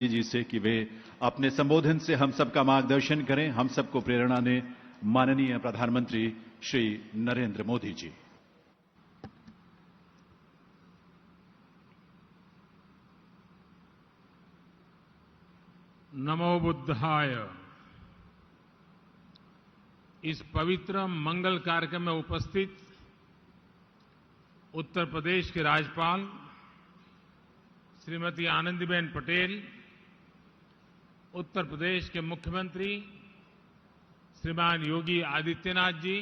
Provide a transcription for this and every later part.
जी से कि वे अपने संबोधन से हम सबका मार्गदर्शन करें। हम सबको प्रेरणा दें माननीय प्रधानमंत्री श्री नरेंद्र मोदी जी। नमो बुद्धाय। इस पवित्र मंगल कार्यक्रम में उपस्थित उत्तर प्रदेश के राज्यपाल श्रीमती आनंदीबेन पटेल, उत्तर प्रदेश के मुख्यमंत्री श्रीमान योगी आदित्यनाथ जी,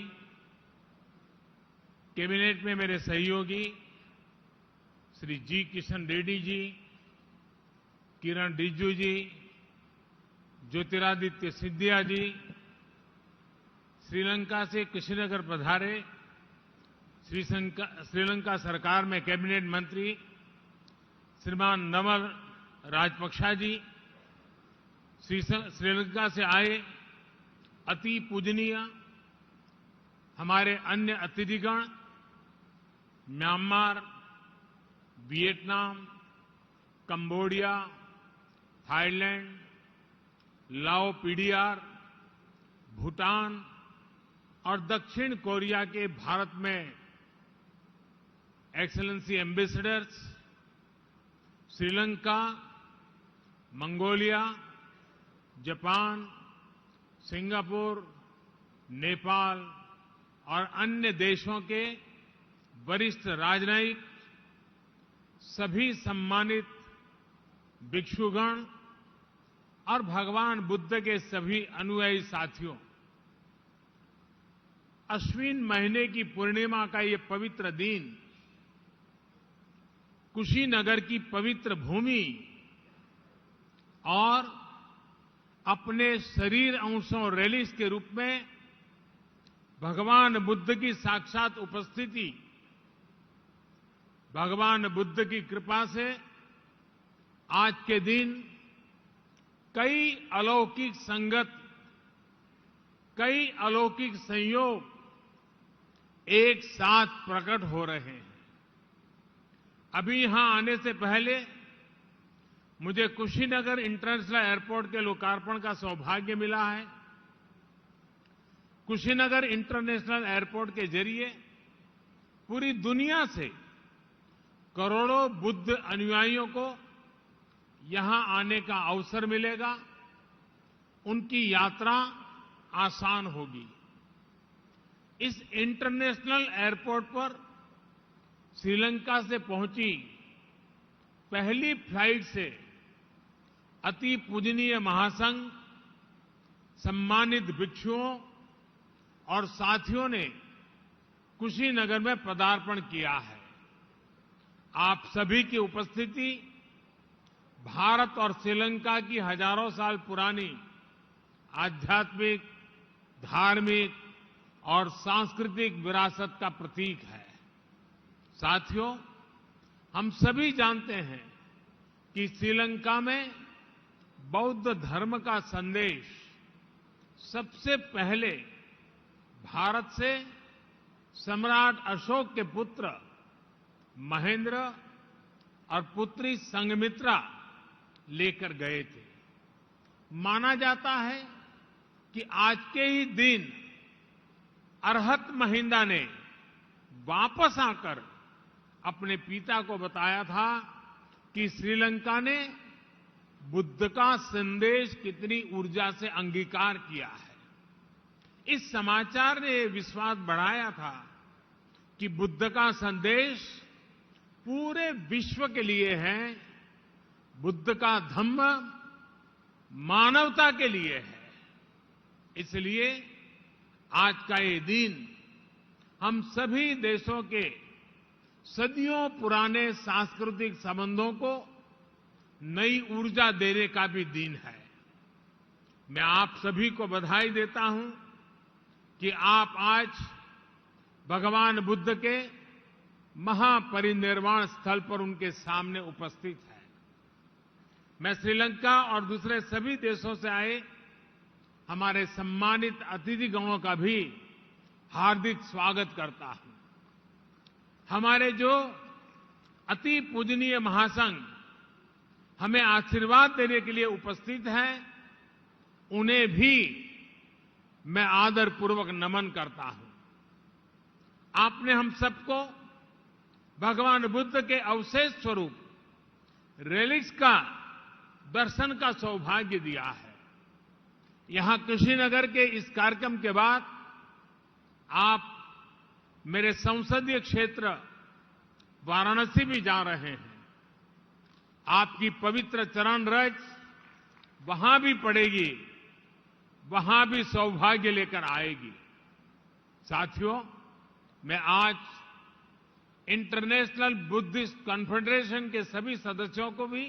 कैबिनेट में मेरे सहयोगी श्री जी किशन रेड्डी जी, किरण रिजिजू जी, ज्योतिरादित्य सिंधिया जी, श्रीलंका से कुशीनगर पधारे श्रीलंका सरकार में कैबिनेट मंत्री श्रीमान नमल राजपक्षा जी, श्रीलंका से आए अति पूजनीय हमारे अन्य अतिथिगण, म्यांमार, वियतनाम, कंबोडिया, थाईलैंड, लाओ पीडीआर, भूटान और दक्षिण कोरिया के भारत में excellency ambassadors, Sri Lanka, Mongolia, Japan, Singapore, Nepal और अन्य देशों के वरिष्ठ राजनयिक, सभी सम्मानित भिक्षुगण और भगवान बुद्ध के सभी अनुयायी साथियों, अश्विन महीने की पूर्णिमा का ये पवित्र दिन कुशीनगर की पवित्र भूमि और अपने शरीर अंशों रैलिस के रूप में भगवान बुद्ध की साक्षात उपस्थिति, भगवान बुद्ध की कृपा से आज के दिन कई अलौकिक संगत, कई अलौकिक संयोग एक साथ प्रकट हो रहे हैं। अभी यहां आने से पहले मुझे कुशीनगर इंटरनेशनल एयरपोर्ट के लोकार्पण का सौभाग्य मिला है। कुशीनगर इंटरनेशनल एयरपोर्ट के जरिए पूरी दुनिया से करोड़ों बुद्ध अनुयायियों को यहां आने का अवसर मिलेगा, उनकी यात्रा आसान होगी। इस इंटरनेशनल एयरपोर्ट पर श्रीलंका से पहुंची पहली फ्लाइट से अति पूजनीय महासंघ, सम्मानित भिक्षुओं और साथियों ने कुशीनगर में पदार्पण किया है। आप सभी की उपस्थिति भारत और श्रीलंका की हजारों साल पुरानी आध्यात्मिक, धार्मिक और सांस्कृतिक विरासत का प्रतीक है। साथियों, हम सभी जानते हैं कि श्रीलंका में बौद्ध धर्म का संदेश सबसे पहले भारत से सम्राट अशोक के पुत्र महेंद्र और पुत्री संघमित्रा लेकर गए थे। माना जाता है कि आज के ही दिन अरहत महिंदा ने वापस आकर अपने पिता को बताया था कि श्रीलंका ने बुद्ध का संदेश कितनी ऊर्जा से अंगीकार किया है। इस समाचार ने विश्वास बढ़ाया था कि बुद्ध का संदेश पूरे विश्व के लिए है, बुद्ध का धम्म मानवता के लिए है। इसलिए आज का ये दिन हम सभी देशों के सदियों पुराने सांस्कृतिक संबंधों को नई ऊर्जा देने का भी दिन है। मैं आप सभी को बधाई देता हूं कि आप आज भगवान बुद्ध के महापरिनिर्वाण स्थल पर उनके सामने उपस्थित हैं। मैं श्रीलंका और दूसरे सभी देशों से आए हमारे सम्मानित अतिथिगणों का भी हार्दिक स्वागत करता हूं। हमारे जो अति पूजनीय महासंघ हमें आशीर्वाद देने के लिए उपस्थित हैं, उन्हें भी मैं आदरपूर्वक नमन करता हूं। आपने हम सबको भगवान बुद्ध के अवशेष स्वरूप रेलिक्स का दर्शन का सौभाग्य दिया है। यहां कुशीनगर के इस कार्यक्रम के बाद आप मेरे संसदीय क्षेत्र वाराणसी भी जा रहे हैं। आपकी पवित्र चरण रज वहां भी पड़ेगी, वहां भी सौभाग्य लेकर आएगी। साथियों, मैं आज इंटरनेशनल बुद्धिस्ट कॉन्फेडरेशन के सभी सदस्यों को भी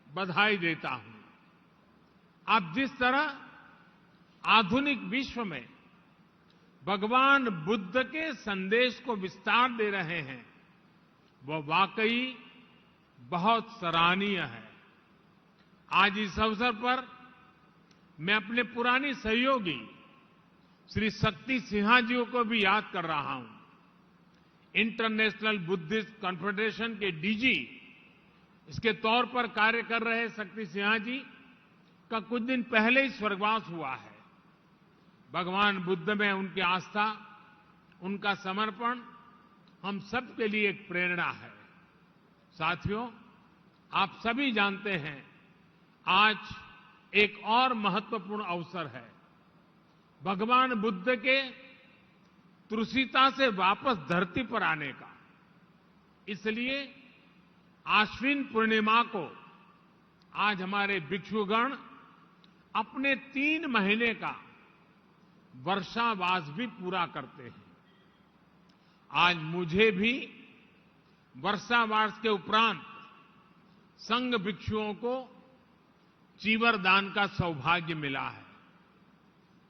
बधाई देता हूं। आप जिस तरह आधुनिक विश्व में भगवान बुद्ध के संदेश को विस्तार दे रहे हैं, वह वाकई बहुत सराहनीय है। आज इस अवसर पर मैं अपने पुराने सहयोगी श्री शक्ति सिन्हा जी को भी याद कर रहा हूं। इंटरनेशनल बुद्धिस्ट कॉन्फेडरेशन के डीजी इसके तौर पर कार्य कर रहे शक्ति सिन्हा जी का कुछ दिन पहले ही स्वर्गवास हुआ है। भगवान बुद्ध में उनकी आस्था, उनका समर्पण हम सब के लिए एक प्रेरणा है। साथियों, आप सभी जानते हैं, आज एक और महत्वपूर्ण अवसर है। भगवान बुद्ध के तुलसीता से वापस धरती पर आने का। इसलिए आश्विन पूर्णिमा को आज हमारे भिक्षुगण अपने 3 महीने का वर्षावास भी पूरा करते हैं। आज मुझे भी वर्षावास के उपरांत संघ भिक्षुओं को चीवर दान का सौभाग्य मिला है।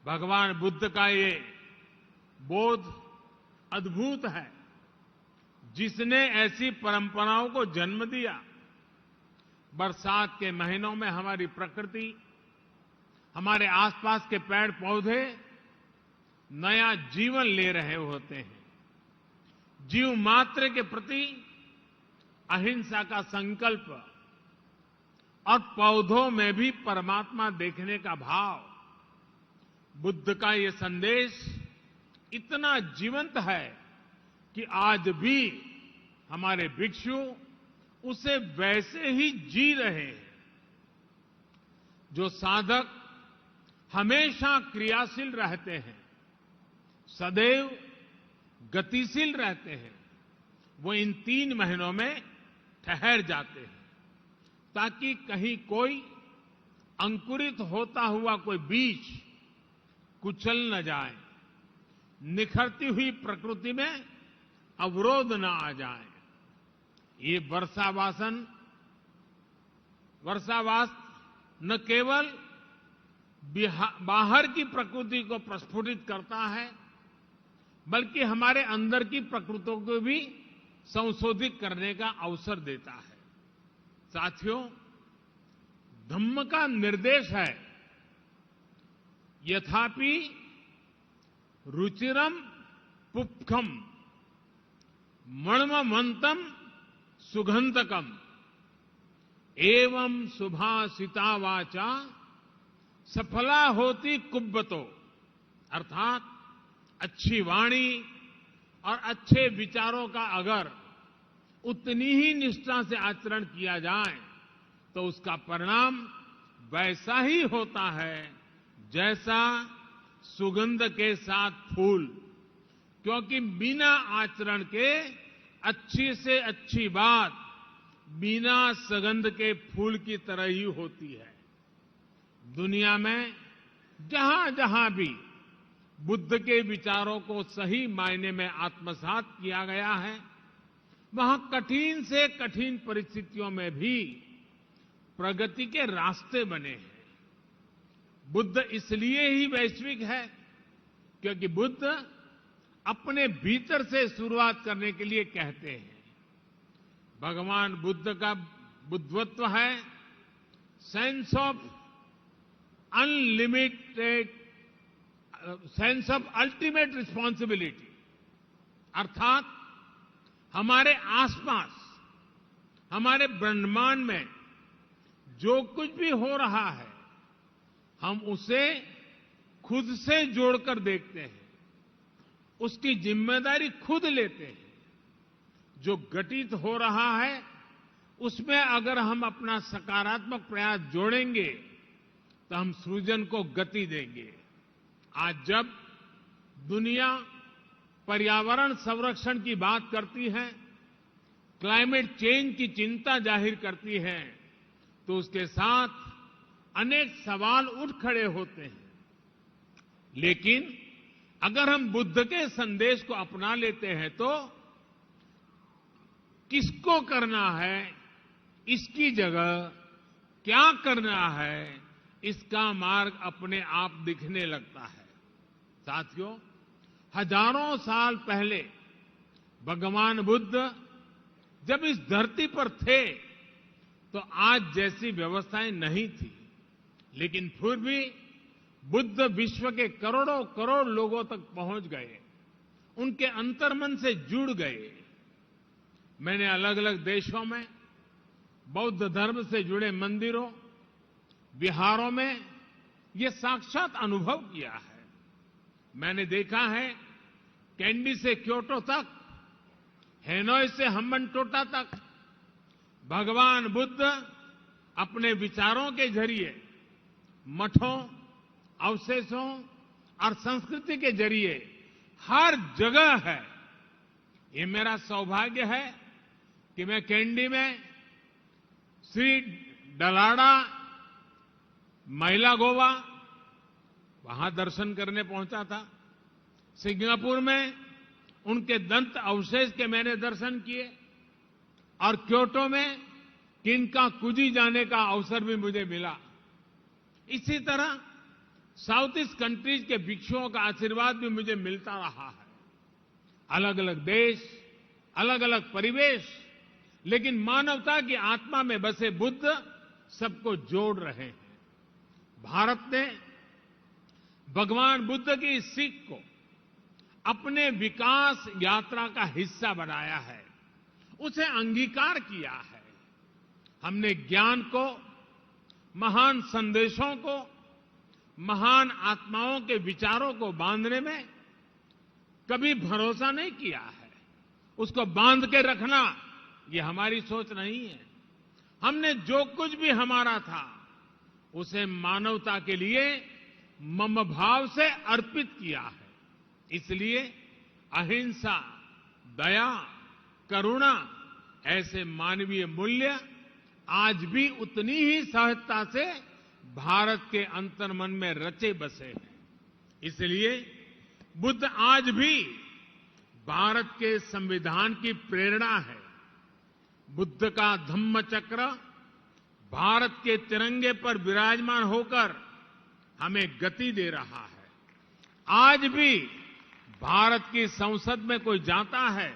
भगवान बुद्ध का ये बोध अद्भुत है, जिसने ऐसी परंपराओं को जन्म दिया। बरसात के महीनों में हमारी प्रकृति, हमारे आसपास के पेड़ पौधे नया जीवन ले रहे होते हैं। जीव मात्र के प्रति अहिंसा का संकल्प और पौधों में भी परमात्मा देखने का भाव, बुद्ध का ये संदेश इतना जीवंत है कि आज भी हमारे भिक्षु उसे वैसे ही जी रहे हैं। जो साधक हमेशा क्रियाशील रहते हैं, सदैव गतिशील रहते हैं, वो इन 3 महीनों में ठहर जाते हैं, ताकि कहीं कोई अंकुरित होता हुआ कोई बीज कुचल न जाए, निखरती हुई प्रकृति में अवरोध न आ जाए। ये वर्षावास न केवल बाहर की प्रकृति को प्रस्फुटित करता है, बल्कि हमारे अंदर की प्रकृति को भी संशोधित करने का अवसर देता है। साथियों, धम्म का निर्देश है, यथापि रुचिरम पुप्खम मणमंतम सुगंधकम एवं सुभाषिता वाचा सफला होती कुब्बतो। अर्थात अच्छी वाणी और अच्छे विचारों का अगर उतनी ही निष्ठा से आचरण किया जाए तो उसका परिणाम वैसा ही होता है जैसा सुगंध के साथ फूल। क्योंकि बिना आचरण के अच्छी से अच्छी बात बिना सुगंध के फूल की तरह ही होती है। दुनिया में जहां जहां भी बुद्ध के विचारों को सही मायने में आत्मसात किया गया है, वहां कठिन से कठिन परिस्थितियों में भी प्रगति के रास्ते बने हैं। बुद्ध इसलिए ही वैश्विक है क्योंकि बुद्ध अपने भीतर से शुरुआत करने के लिए कहते हैं। भगवान बुद्ध का बुद्धत्व है sense of unlimited, sense of ultimate responsibility. अर्थात हमारे आसपास, हमारे ब्रह्मांड में जो कुछ भी हो रहा है हम उसे खुद से जोड़कर देखते हैं, उसकी जिम्मेदारी खुद लेते हैं। जो घटित हो रहा है उसमें अगर हम अपना सकारात्मक प्रयास जोड़ेंगे तो हम सृजन को गति देंगे। आज जब दुनिया पर्यावरण संरक्षण की बात करती है, क्लाइमेट चेंज की चिंता जाहिर करती है, तो उसके साथ अनेक सवाल उठ खड़े होते हैं। लेकिन अगर हम बुद्ध के संदेश को अपना लेते हैं तो किसको करना है, इसकी जगह क्या करना है, इसका मार्ग अपने आप दिखने लगता है। साथियों, हजारों साल पहले भगवान बुद्ध जब इस धरती पर थे तो आज जैसी व्यवस्थाएं नहीं थी, लेकिन फिर भी बुद्ध विश्व के करोड़ों करोड़ लोगों तक पहुंच गए, उनके अंतर्मन से जुड़ गए। मैंने अलग अलग देशों में बौद्ध धर्म से जुड़े मंदिरों, विहारों में ये साक्षात अनुभव किया है। मैंने देखा है कैंडी से क्योटो तक, हेनोई से हम्बनटोटा तक भगवान बुद्ध अपने विचारों के जरिए मठों, अवशेषों और संस्कृति के जरिए हर जगह है। ये मेरा सौभाग्य है कि मैं कैंडी में श्री डलाडा महिला गोवा वहां दर्शन करने पहुंचा था। सिंगापुर में उनके दंत अवशेष के मैंने दर्शन किए और क्योटो में किनकाकुजी जाने का अवसर भी मुझे मिला। इसी तरह साउथ ईस्ट कंट्रीज के भिक्षुओं का आशीर्वाद भी मुझे मिलता रहा है। अलग अलग देश, अलग अलग परिवेश, लेकिन मानवता की आत्मा में बसे बुद्ध सबको जोड़ रहे हैं। भारत ने भगवान बुद्ध की इस सीख को अपने विकास यात्रा का हिस्सा बनाया है, उसे अंगीकार किया है। हमने ज्ञान को, महान संदेशों को, महान आत्माओं के विचारों को बांधने में कभी भरोसा नहीं किया है। उसको बांध के रखना ये हमारी सोच नहीं है। हमने जो कुछ भी हमारा था उसे मानवता के लिए मम भाव से अर्पित किया है। इसलिए अहिंसा, दया, करुणा ऐसे मानवीय मूल्य आज भी उतनी ही सहजता से भारत के अंतर्मन में रचे बसे हैं। इसलिए बुद्ध आज भी भारत के संविधान की प्रेरणा है। बुद्ध का धम्म चक्र भारत के तिरंगे पर विराजमान होकर हमें गति दे रहा है। आज भी भारत की संसद में कोई जाता है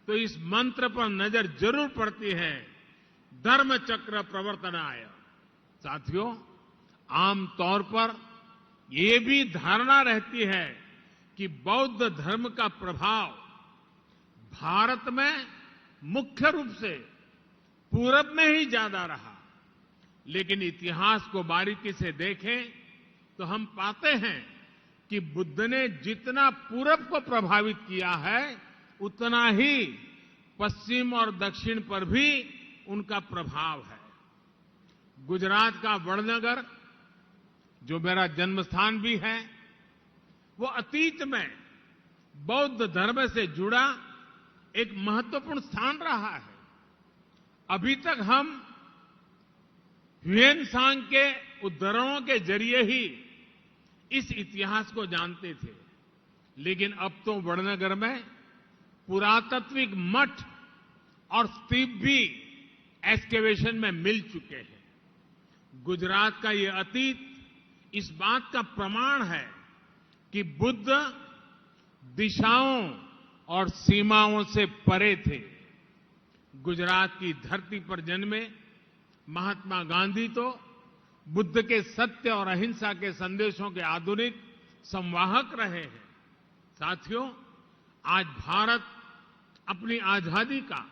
तो इस मंत्र पर नजर जरूर पड़ती है, धर्म चक्र प्रवर्तनाय। साथियों, आमतौर पर ये भी धारणा रहती है कि बौद्ध धर्म का प्रभाव भारत में मुख्य रूप से पूरब में ही ज्यादा रहा, लेकिन इतिहास को बारीकी से देखें तो हम पाते हैं कि बुद्ध ने जितना पूरब को प्रभावित किया है उतना ही पश्चिम और दक्षिण पर भी उनका प्रभाव है। गुजरात का वडनगर, जो मेरा जन्म स्थान भी है, वो अतीत में बौद्ध धर्म से जुड़ा एक महत्वपूर्ण स्थान रहा है। अभी तक हम ह्वेनसांग के उद्धरणों के जरिए ही इस इतिहास को जानते थे, लेकिन अब तो वडनगर में पुरातात्विक मठ और स्तूप भी एक्सकेवेशन में मिल चुके हैं। गुजरात का ये अतीत इस बात का प्रमाण है कि बुद्ध दिशाओं और सीमाओं से परे थे। गुजरात की धरती पर जन्मे महात्मा गांधी तो बुद्ध के सत्य और अहिंसा के संदेशों के आधुनिक संवाहक रहे हैं। साथियों, आज भारत अपनी आजादी का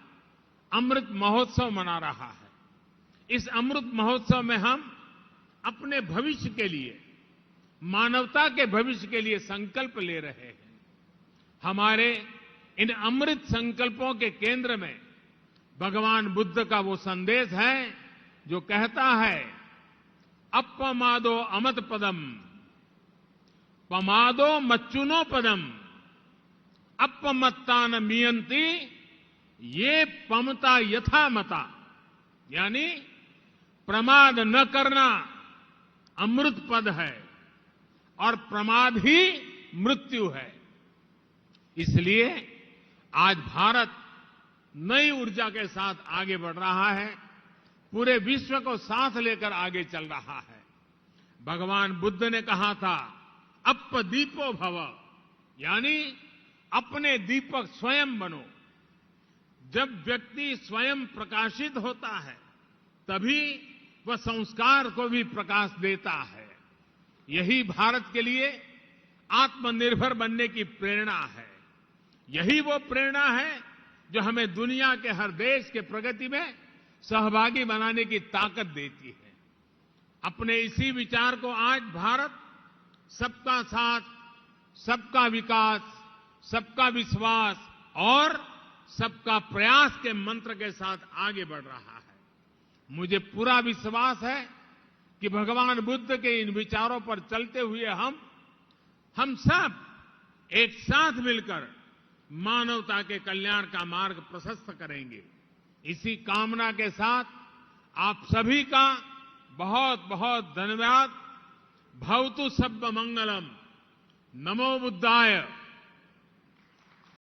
अमृत महोत्सव मना रहा है। इस अमृत महोत्सव में हम अपने भविष्य के लिए, मानवता के भविष्य के लिए संकल्प ले रहे हैं। हमारे इन अमृत संकल्पों के केंद्र में भगवान बुद्ध का वो संदेश है जो कहता है, अपमादो अमत पदम, पमादो मच्चुनो पदम, अपमत्ता न मियंती, ये पमता यथा मता। यानी प्रमाद न करना अमृत पद है और प्रमाद ही मृत्यु है। इसलिए आज भारत नई ऊर्जा के साथ आगे बढ़ रहा है, पूरे विश्व को साथ लेकर आगे चल रहा है। भगवान बुद्ध ने कहा था, अप्पदीपो भव, यानी अपने दीपक स्वयं बनो। जब व्यक्ति स्वयं प्रकाशित होता है तभी वह संस्कार को भी प्रकाश देता है। यही भारत के लिए आत्मनिर्भर बनने की प्रेरणा है। यही वो प्रेरणा है जो हमें दुनिया के हर देश के प्रगति में सहभागी बनाने की ताकत देती है। अपने इसी विचार को आज भारत सबका साथ, सबका विकास, सबका विश्वास और सबका प्रयास के मंत्र के साथ आगे बढ़ रहा है। मुझे पूरा विश्वास है कि भगवान बुद्ध के इन विचारों पर चलते हुए हम सब एक साथ मिलकर मानवता के कल्याण का मार्ग प्रशस्त करेंगे। इसी कामना के साथ आप सभी का बहुत बहुत धन्यवाद। भवतु सर्वमंगलम। नमो बुद्धाय।